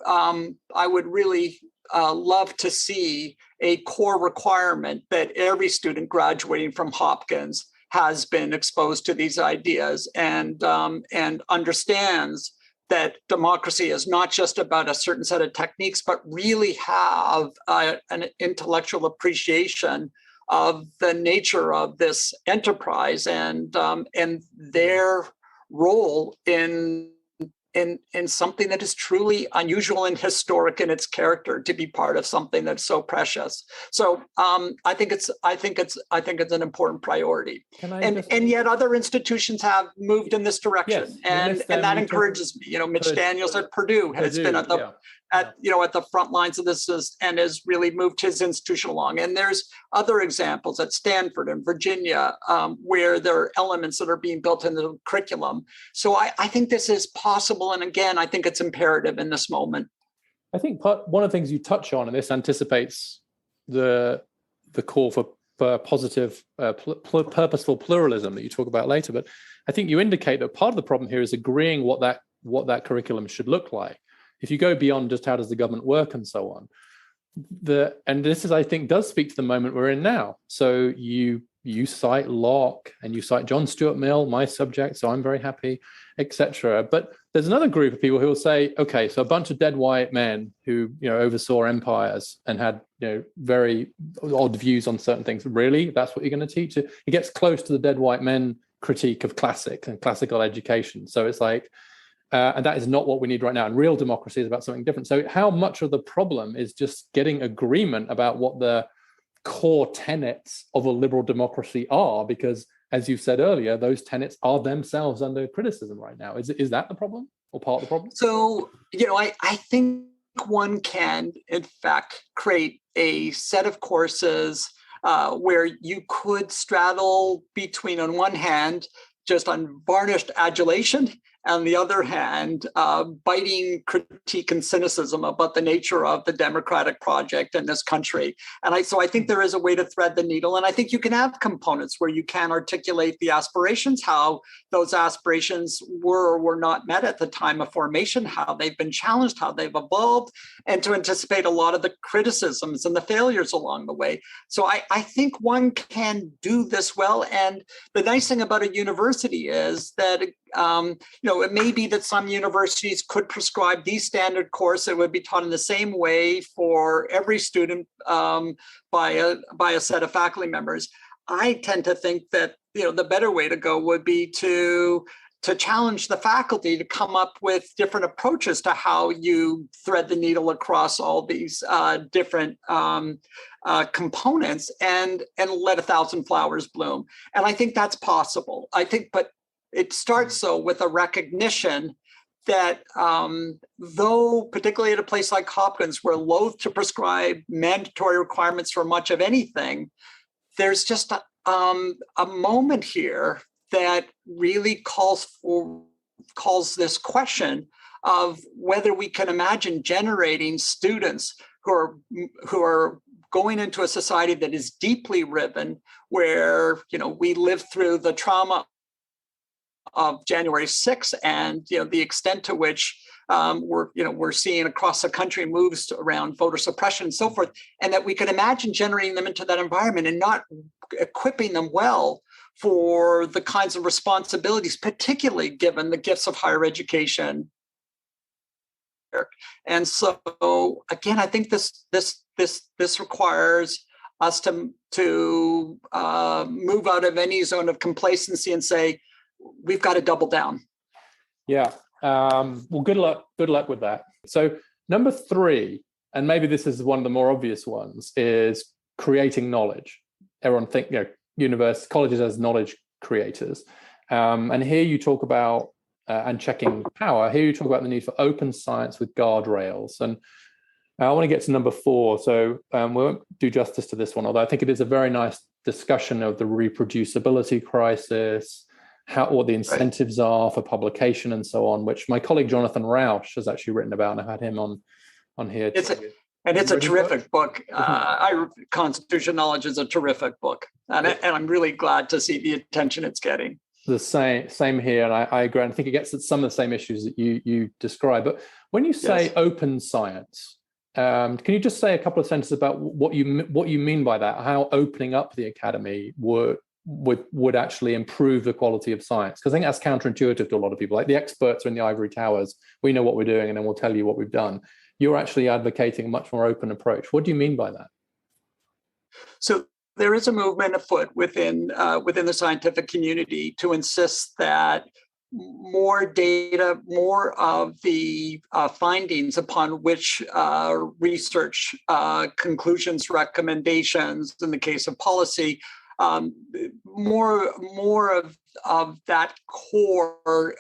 I would really love to see a core requirement that every student graduating from Hopkins has been exposed to these ideas and understands that democracy is not just about a certain set of techniques, but really have an intellectual appreciation of the nature of this enterprise and their role in something that is truly unusual and historic in its character, to be part of something that's so precious. So I think it's an important priority. And yet other institutions have moved in this direction, and that encourages me. Mitch Daniels at Purdue has been at the front lines of this and has really moved his institution along. And there's other examples at Stanford and Virginia where there are elements that are being built into the curriculum. So I think this is possible. And again, I think it's imperative in this moment. I think one of the things you touch on, and this anticipates the call for positive, purposeful pluralism that you talk about later. But I think you indicate that part of the problem here is agreeing what that curriculum should look like. If you go beyond just how does the government work and so on, and this is, I think, does speak to the moment we're in now. So you cite Locke and you cite John Stuart Mill, my subject, so I'm very happy, etc. But there's another group of people who will say, okay, so a bunch of dead white men who oversaw empires and had very odd views on certain things. Really, that's what you're going to teach? It gets close to the dead white men critique of classic and classical education. So it's like. And that is not what we need right now. And real democracy is about something different. So how much of the problem is just getting agreement about what the core tenets of a liberal democracy are? Because as you said earlier, those tenets are themselves under criticism right now. Is that the problem or part of the problem? So, I think one can, in fact, create a set of courses where you could straddle between, on one hand, just unvarnished adulation, on the other hand, biting critique and cynicism about the nature of the democratic project in this country. And so I think there is a way to thread the needle. And I think you can have components where you can articulate the aspirations, how those aspirations were or were not met at the time of formation, how they've been challenged, how they've evolved, and to anticipate a lot of the criticisms and the failures along the way. So I think one can do this well. And the nice thing about a university is that it may be that some universities could prescribe the standard course that would be taught in the same way for every student by a set of faculty members. I tend to think that the better way to go would be to challenge the faculty to come up with different approaches to how you thread the needle across all these different components and let a thousand flowers bloom. And I think that's possible. But it starts, though, with a recognition that though, particularly at a place like Hopkins, we're loath to prescribe mandatory requirements for much of anything, there's just a moment here that really calls this question of whether we can imagine generating students who are going into a society that is deeply riven, where we lived through the trauma of January 6th, and the extent to which we're seeing across the country moves around voter suppression and so forth, and that we could imagine generating them into that environment and not equipping them well for the kinds of responsibilities, particularly given the gifts of higher education. And so again, I think this requires us to move out of any zone of complacency and say, we've got to double down. Yeah. Well, good luck with that. So number 3, and maybe this is one of the more obvious ones, is creating knowledge. Everyone think, colleges as knowledge creators. And here you talk about, and checking power, here you talk about the need for open science with guardrails. And I want to get to number 4. So we won't do justice to this one, although I think it is a very nice discussion of the reproducibility crisis, what the incentives are for publication and so on, which my colleague Jonathan Rausch has actually written about, and I've had him on here. It's a terrific book. Constitutional Knowledge is a terrific book, and I'm really glad to see the attention it's getting. The same here, and I agree. I think it gets at some of the same issues that you describe. But when you say open science, can you just say a couple of sentences about what you mean by that? How opening up the academy would actually improve the quality of science? Because I think that's counterintuitive to a lot of people. Like, the experts are in the ivory towers. We know what we're doing, and then we'll tell you what we've done. You're actually advocating a much more open approach. What do you mean by that? So there is a movement afoot within the scientific community to insist that more data, more of the findings upon which research conclusions, recommendations, in the case of policy, more of that core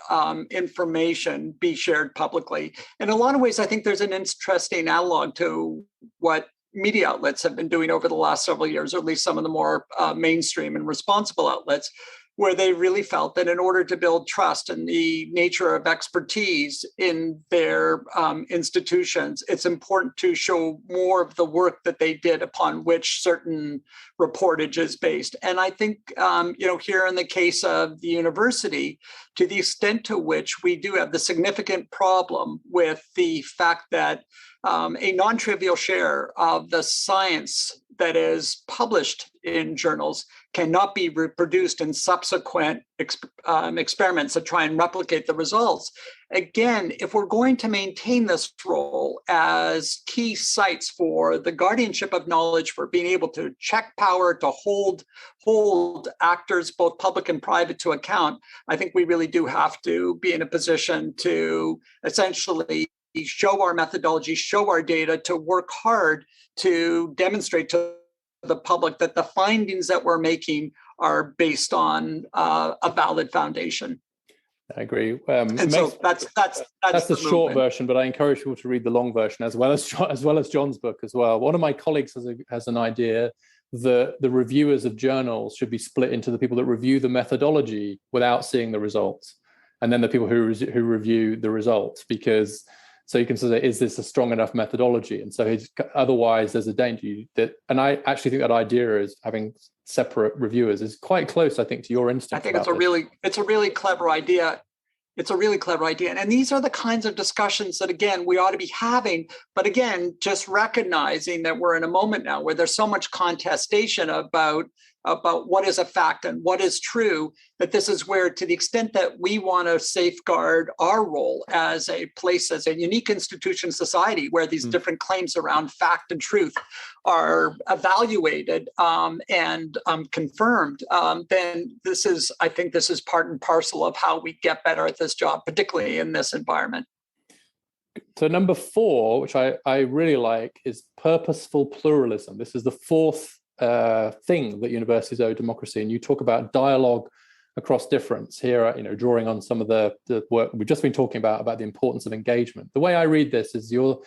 information be shared publicly. In a lot of ways, I think there's an interesting analog to what media outlets have been doing over the last several years, or at least some of the more mainstream and responsible outlets, where they really felt that in order to build trust in the nature of expertise in their institutions, it's important to show more of the work that they did upon which certain reportage is based. And I think, here in the case of the university, to the extent to which we do have the significant problem with the fact that a non-trivial share of the science that is published in journals cannot be reproduced in subsequent experiments that try and replicate the results. Again, if we're going to maintain this role as key sites for the guardianship of knowledge, for being able to check power, to hold actors, both public and private, to account, I think we really do have to be in a position to essentially show our methodology, show our data, to work hard to demonstrate to the public that the findings that we're making are based on a valid foundation. I agree. And so that's the short version, but I encourage people to read the long version as well as John's book as well. One of my colleagues has an idea that the reviewers of journals should be split into the people that review the methodology without seeing the results, and then the people who review the results, because so you can say, is this a strong enough methodology? And so otherwise there's a danger that, and I actually think that idea is having separate reviewers is quite close, I think, to your instinct. I think it's a really clever idea. It's a really clever idea. And these are the kinds of discussions that, again, we ought to be having. But again, just recognizing that we're in a moment now where there's so much contestation about what is a fact and what is true, that this is where, to the extent that we want to safeguard our role as a place, as a unique institution society, where these different claims around fact and truth are evaluated and confirmed, then I think this is part and parcel of how we get better at this job, particularly in this environment. So number 4, which I really like, is purposeful pluralism. This is the 4th thing that universities owe democracy, and you talk about dialogue across difference here, drawing on some of the work we've just been talking about the importance of engagement. The way I read this is you're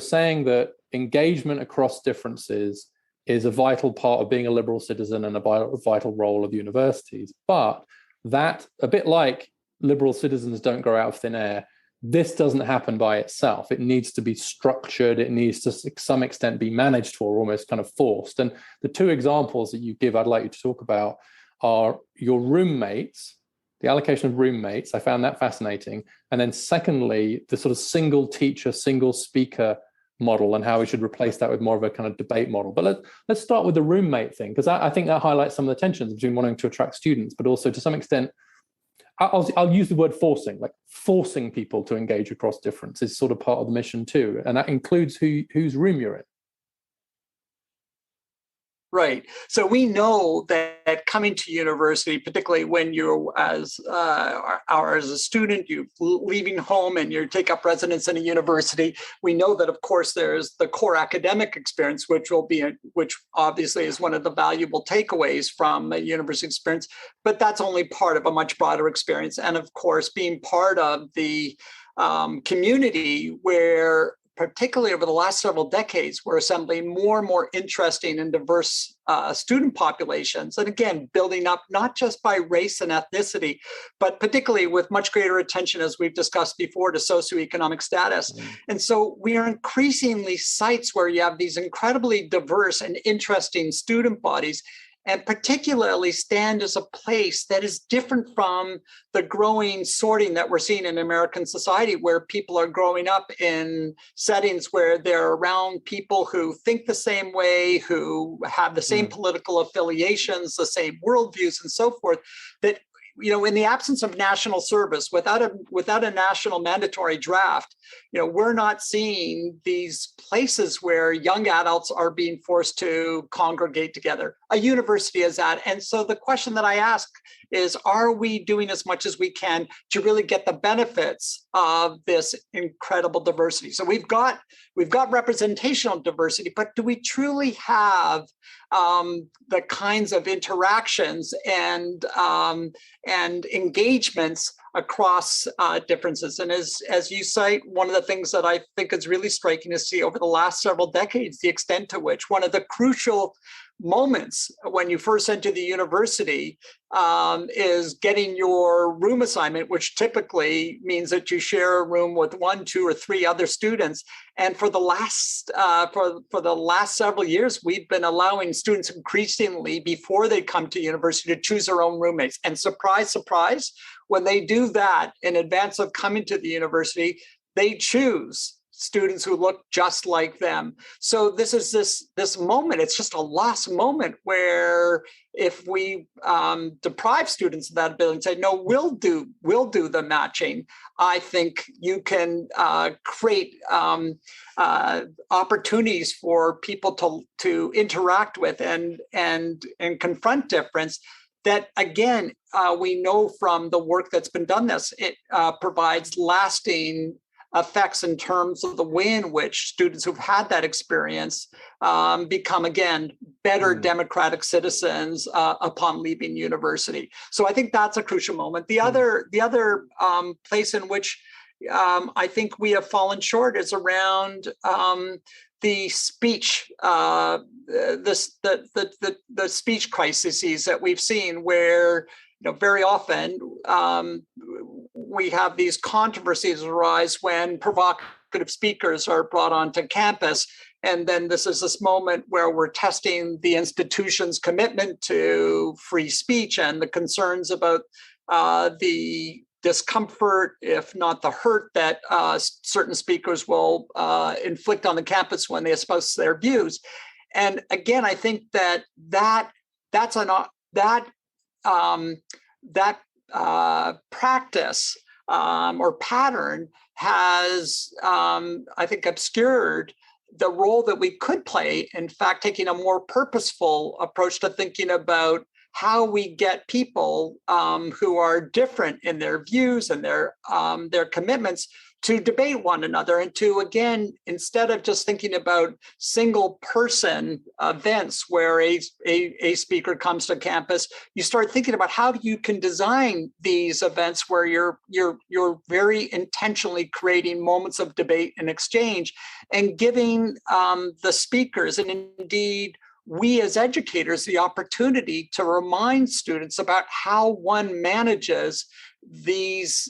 saying that engagement across differences is a vital part of being a liberal citizen and a vital role of universities, but that, a bit like liberal citizens don't grow out of thin air, this doesn't happen by itself. It needs to be structured. It needs to some extent be managed for, almost kind of forced. And the two examples that you give, I'd like you to talk about, are your roommates, the allocation of roommates. I found that fascinating. And then secondly, the sort of single teacher, single speaker model, and how we should replace that with more of a kind of debate model. But let's start with the roommate thing, because I think that highlights some of the tensions between wanting to attract students, but also to some extent, I'll use the word forcing, like forcing people to engage across difference is sort of part of the mission too. And that includes whose room you're in. Right. So we know that coming to university, particularly when you're as a student, you're leaving home and you take up residence in a university, we know that, of course, there's the core academic experience, which obviously is one of the valuable takeaways from a university experience, but that's only part of a much broader experience. And of course, being part of the community where, particularly over the last several decades, we're assembling more and more interesting and diverse student populations. And again, building up not just by race and ethnicity, but particularly with much greater attention, as we've discussed before, to socioeconomic status. And so we are increasingly sites where you have these incredibly diverse and interesting student bodies, and particularly stand as a place that is different from the growing sorting that we're seeing in American society, where people are growing up in settings where they're around people who think the same way, who have the same political affiliations, the same worldviews, and so forth, that, you know, in the absence of national service, without a national mandatory draft, you know, we're not seeing these places where young adults are being forced to congregate together. A university is that. And so the question that I ask is, are we doing as much as we can to really get the benefits of this incredible diversity? So we've got representational diversity, but do we truly have the kinds of interactions and engagements across differences? And as you cite, one of the things that I think is really striking to see over the last several decades, the extent to which one of the crucial moments when you first enter the university is getting your room assignment, which typically means that you share a room with 1, 2, or 3 other students. And for the last several years, we've been allowing students increasingly, before they come to university, to choose their own roommates. And surprise, surprise, when they do that in advance of coming to the university, they choose students who look just like them. So this is this moment. It's just a lost moment where if we deprive students of that ability and say, no, we'll do the matching, I think you can create opportunities for people to interact with and confront difference. That, again, we know from the work that's been done, it provides lasting effects in terms of the way in which students who've had that experience become, again, better democratic citizens upon leaving university. So I think that's a crucial moment. The other place in which I think we have fallen short is around the speech, the speech crises that we've seen, where, you know, very often we have these controversies arise when provocative speakers are brought onto campus. And then this is this moment where we're testing the institution's commitment to free speech and the concerns about the discomfort, if not the hurt, that certain speakers will inflict on the campus when they espouse their views. And again, I think that practice or pattern has, I think, obscured the role that we could play. In fact, taking a more purposeful approach to thinking about how we get people who are different in their views and their commitments to debate one another, and to, again, instead of just thinking about single person events where a speaker comes to campus, you start thinking about how you can design these events where you're very intentionally creating moments of debate and exchange, and giving the speakers, and indeed we as educators, the opportunity to remind students about how one manages these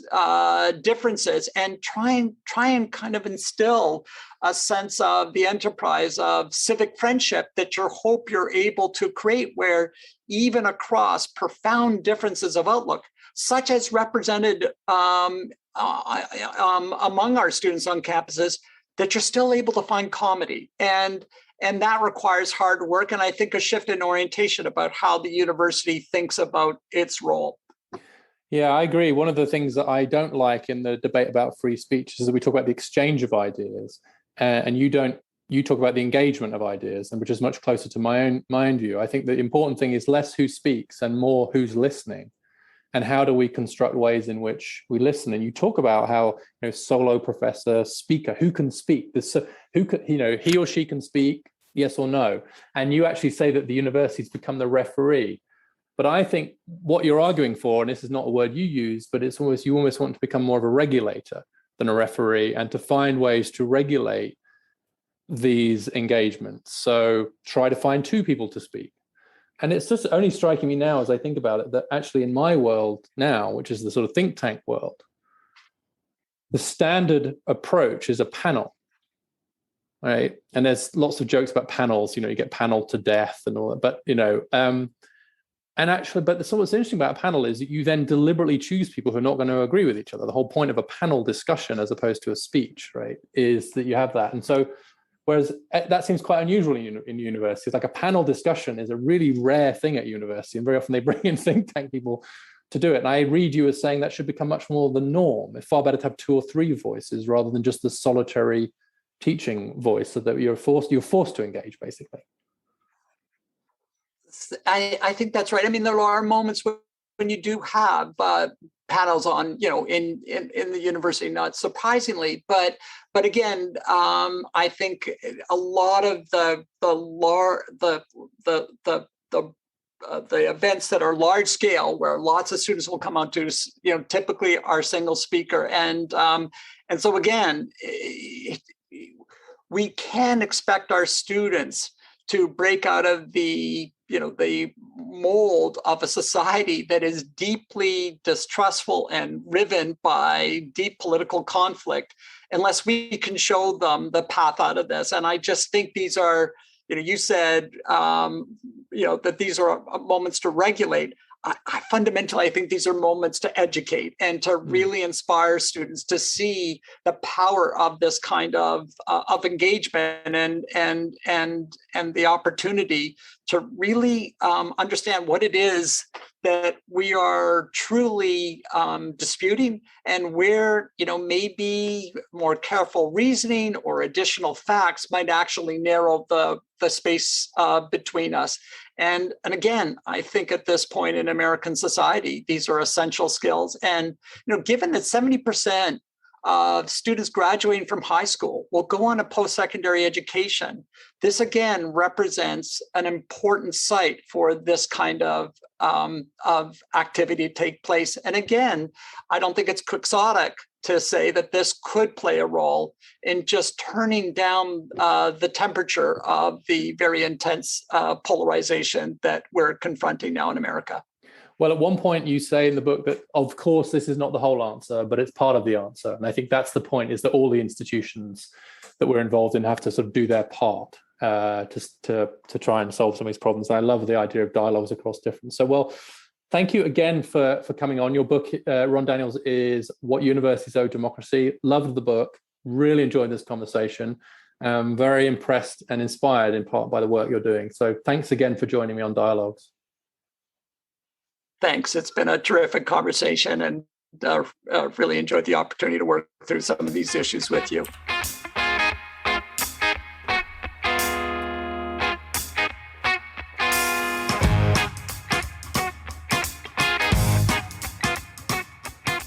differences and try and kind of instill a sense of the enterprise of civic friendship that you hope you're able to create, where even across profound differences of outlook, such as represented among our students on campuses, that you're still able to find comedy. And that requires hard work, and I think a shift in orientation about how the university thinks about its role. Yeah, I agree. One of the things that I don't like in the debate about free speech is that we talk about the exchange of ideas, and you talk about the engagement of ideas, and which is much closer to my own view. I think the important thing is less who speaks and more who's listening, and how do we construct ways in which we listen. And you talk about how, solo professor, speaker, who can speak, who could, he or she can speak, yes or no, and you actually say that the university's become the referee. But I think what you're arguing for, and this is not a word you use, but it's almost, you almost want to become more of a regulator than a referee, and to find ways to regulate these engagements. So try to find two people to speak. And it's just only striking me now as I think about it that actually in my world now, which is the sort of think tank world, the standard approach is a panel, right? And there's lots of jokes about panels, you get paneled to death and all that, but, and actually, but what's interesting about a panel is that you then deliberately choose people who are not going to agree with each other. The whole point of a panel discussion, as opposed to a speech, right, is that you have that. And so, whereas that seems quite unusual in universities, like a panel discussion is a really rare thing at university, and very often they bring in think tank people to do it. And I read you as saying that should become much more the norm. It's far better to have two or three voices rather than just the solitary teaching voice, so that you're forced to engage, basically. I think that's right. I mean, there are moments when you do have panels on, in the university, not surprisingly, but again, I think a lot of the events that are large scale, where lots of students will come out to, typically are single speaker, and so again, we can expect our students to break out of the mold of a society that is deeply distrustful and riven by deep political conflict, unless we can show them the path out of this. And I just think these are, you said, that these are moments to regulate. I fundamentally think these are moments to educate and to really inspire students to see the power of this kind of engagement and the opportunity to really understand what it is that we are truly disputing, and where maybe more careful reasoning or additional facts might actually narrow the space between us. And again, I think at this point in American society, these are essential skills. And given that 70% of students graduating from high school will go on a post-secondary education, this again represents an important site for this kind of activity to take place. And again, I don't think it's quixotic to say that this could play a role in just turning down the temperature of the very intense polarization that we're confronting now in America. Well, at one point you say in the book that, of course, this is not the whole answer, but it's part of the answer. And I think that's the point, is that all the institutions that we're involved in have to sort of do their part to try and solve some of these problems. And I love the idea of dialogues across difference. So, well, thank you again for coming on. Your book, Ron Daniels, is What Universities Owe Democracy. Loved the book. Really enjoyed this conversation. Very impressed and inspired in part by the work you're doing. So thanks again for joining me on Dialogues. Thanks. It's been a terrific conversation, and really enjoyed the opportunity to work through some of these issues with you.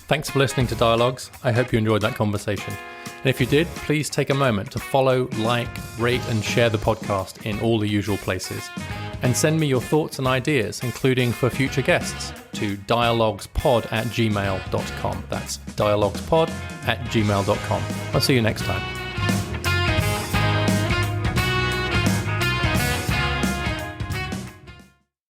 Thanks for listening to Dialogues. I hope you enjoyed that conversation. And if you did, please take a moment to follow, like, rate, and share the podcast in all the usual places. And send me your thoughts and ideas, including for future guests, to dialoguespod@gmail.com. That's dialoguespod@gmail.com. I'll see you next time.